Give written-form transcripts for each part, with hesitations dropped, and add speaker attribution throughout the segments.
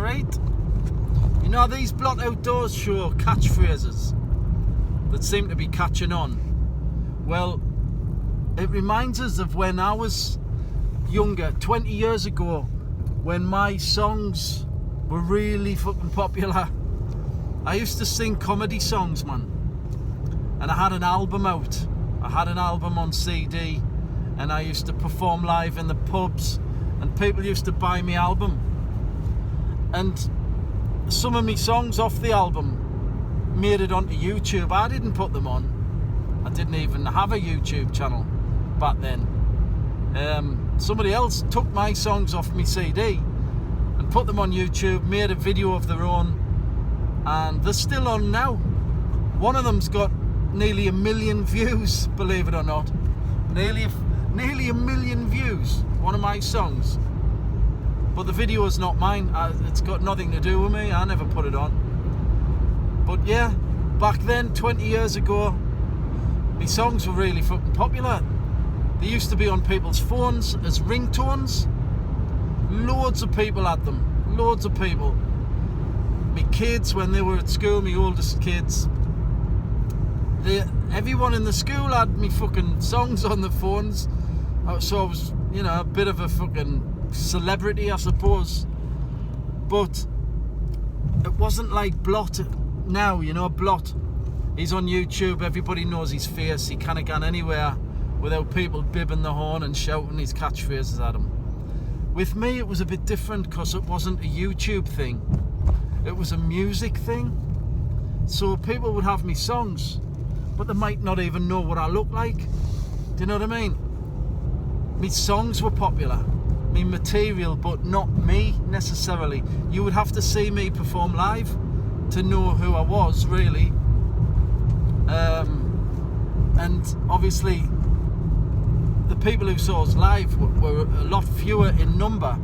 Speaker 1: right? You know these Blot Outdoors show catchphrases that seem to be catching on? Well, it reminds us of when I was younger, 20 years ago, when my songs were really fucking popular. I used to sing comedy songs, man. And I had an album out. I had an album on CD, and I used to perform live in the pubs, and people used to buy me album. And some of me songs off the album made it onto YouTube. I didn't put them on. I didn't even have a YouTube channel back then. Somebody else took my songs off my CD and put them on YouTube, made a video of their own, and they're still on now. One of them's got nearly 1 million views, believe it or not. Nearly 1 million views, one of my songs. But the video is not mine. It's got nothing to do with me. I never put it on. But yeah, back then, 20 years ago, my songs were really fucking popular. They used to be on people's phones as ringtones. Loads of people had them. Loads of people. My kids, when they were at school, my oldest kids, everyone in the school had me fucking songs on the phones. So I was, you know, a bit of a fucking celebrity, I suppose. But it wasn't like Blot now, you know. Blot, he's on YouTube, everybody knows his face, he can't get anywhere without people bibbing the horn and shouting his catchphrases at him. With me it was a bit different, because it wasn't a YouTube thing, it was a music thing. So people would have me songs, but they might not even know what I look like. Do you know what I mean? Me songs were popular, me material, but not me necessarily. You would have to see me perform live to know who I was, really. And obviously the people who saw us live were a lot fewer in number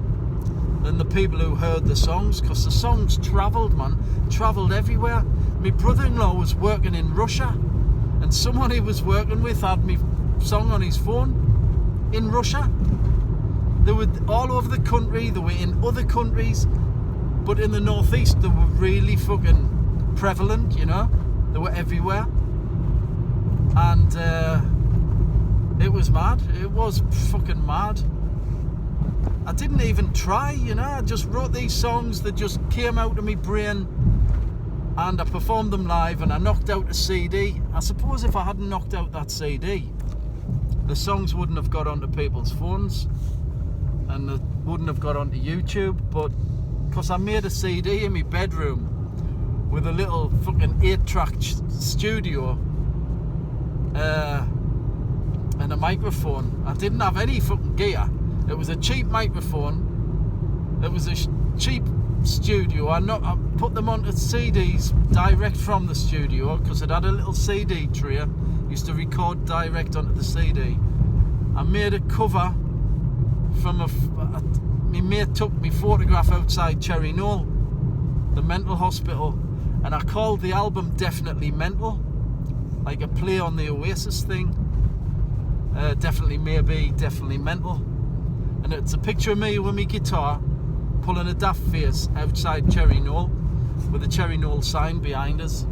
Speaker 1: than the people who heard the songs, because the songs travelled, man, travelled everywhere. My brother-in-law was working in Russia, and someone he was working with had me song on his phone in Russia. They were all over the country, they were in other countries, but in the northeast they were really fucking prevalent, you know. They were everywhere. And it was mad. It was fucking mad. I didn't even try, you know. I just wrote these songs that just came out of my brain, and I performed them live, and I knocked out a CD. I suppose if I hadn't knocked out that CD, the songs wouldn't have got onto people's phones, and they wouldn't have got onto YouTube. But because I made a CD in my bedroom with a little fucking 8-track studio and a microphone, I didn't have any fucking gear. It was a cheap microphone, it was a cheap studio. I put them onto CDs direct from the studio, because it had a little CD tray. Used to record direct onto the CD. I made a cover from my mate took me photograph outside Cherry Knoll, the mental hospital, and I called the album Definitely Mental, like a play on the Oasis thing. Definitely Maybe, Definitely Mental. And it's a picture of me with my guitar pulling a daft face outside Cherry Knoll with a Cherry Knoll sign behind us.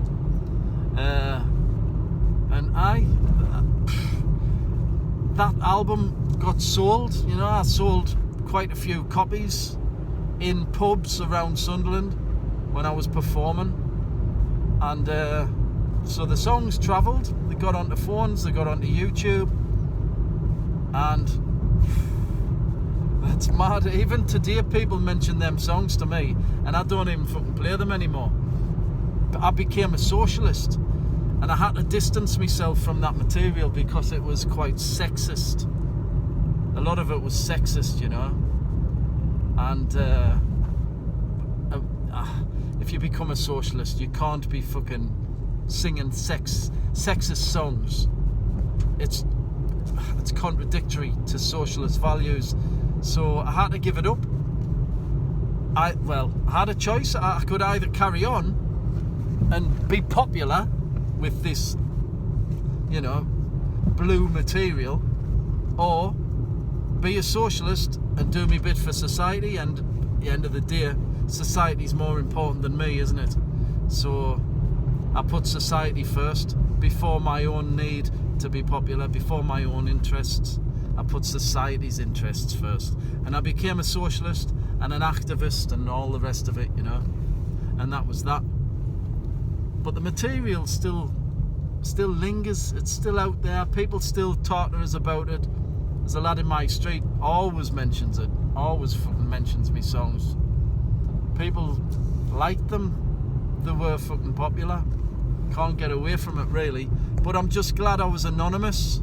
Speaker 1: And that album got sold, you know. I sold quite a few copies in pubs around Sunderland when I was performing. And so the songs travelled, they got onto phones, they got onto YouTube, and that's mad. Even today people mention them songs to me, and I don't even fucking play them anymore. But I became a socialist, and I had to distance myself from that material because it was quite sexist. A lot of it was sexist, you know. And if you become a socialist, you can't be fucking singing sexist songs. It's contradictory to socialist values. So I had to give it up. I had a choice. I could either carry on and be popular with this, you know, blue material, or be a socialist and do my bit for society and the end of the day, society's more important than me, isn't it? So I put society first before my own need to be popular, before my own interests. I put society's interests first, and I became a socialist and an activist and all the rest of it, you know, and that was that. But the material still lingers. It's still out there. People still talk to us about it. There's a lad in my street always mentions it, always fucking mentions me songs. People like them. They were fucking popular. Can't get away from it really. But I'm just glad I was anonymous,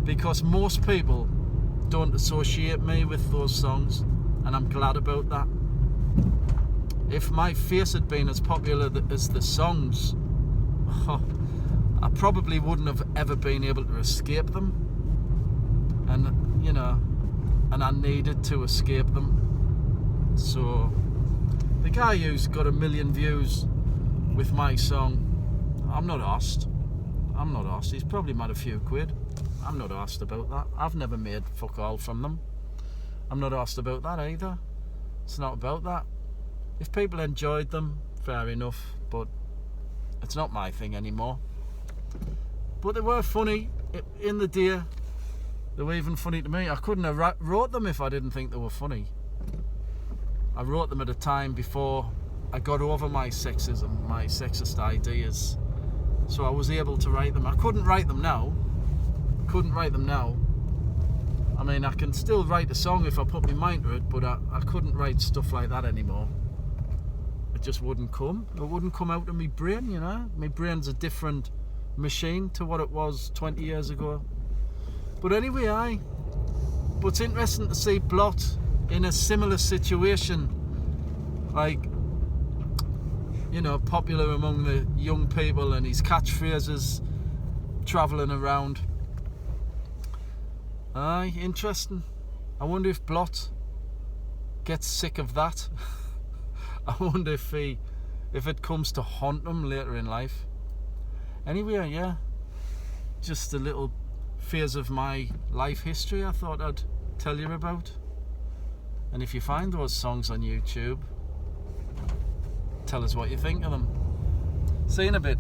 Speaker 1: because most people don't associate me with those songs, and I'm glad about that. If my face had been as popular as the songs, I probably wouldn't have ever been able to escape them. And, you know, and I needed to escape them. So the guy who's got 1 million views with my song, I'm not asked. He's probably made a few quid. I'm not asked about that. I've never made fuck all from them. I'm not asked about that either. It's not about that. If people enjoyed them, fair enough, but it's not my thing anymore. But they were funny in the day. They were even funny to me. I couldn't have wrote them if I didn't think they were funny. I wrote them at a time before I got over my sexism, my sexist ideas. So I was able to write them. I couldn't write them now. I mean, I can still write a song if I put my mind to it, but I couldn't write stuff like that anymore. It just wouldn't come. It wouldn't come out of my brain, you know. My brain's a different machine to what it was 20 years ago. But anyway, but it's interesting to see Blot in a similar situation, like, you know, popular among the young people, and his catchphrases travelling around. Aye, interesting. I wonder if Blot gets sick of that. I wonder if it comes to haunt him later in life. Anyway, yeah, just a little phase of my life history I thought I'd tell you about. And if you find those songs on YouTube, tell us what you think of them. See you in a bit.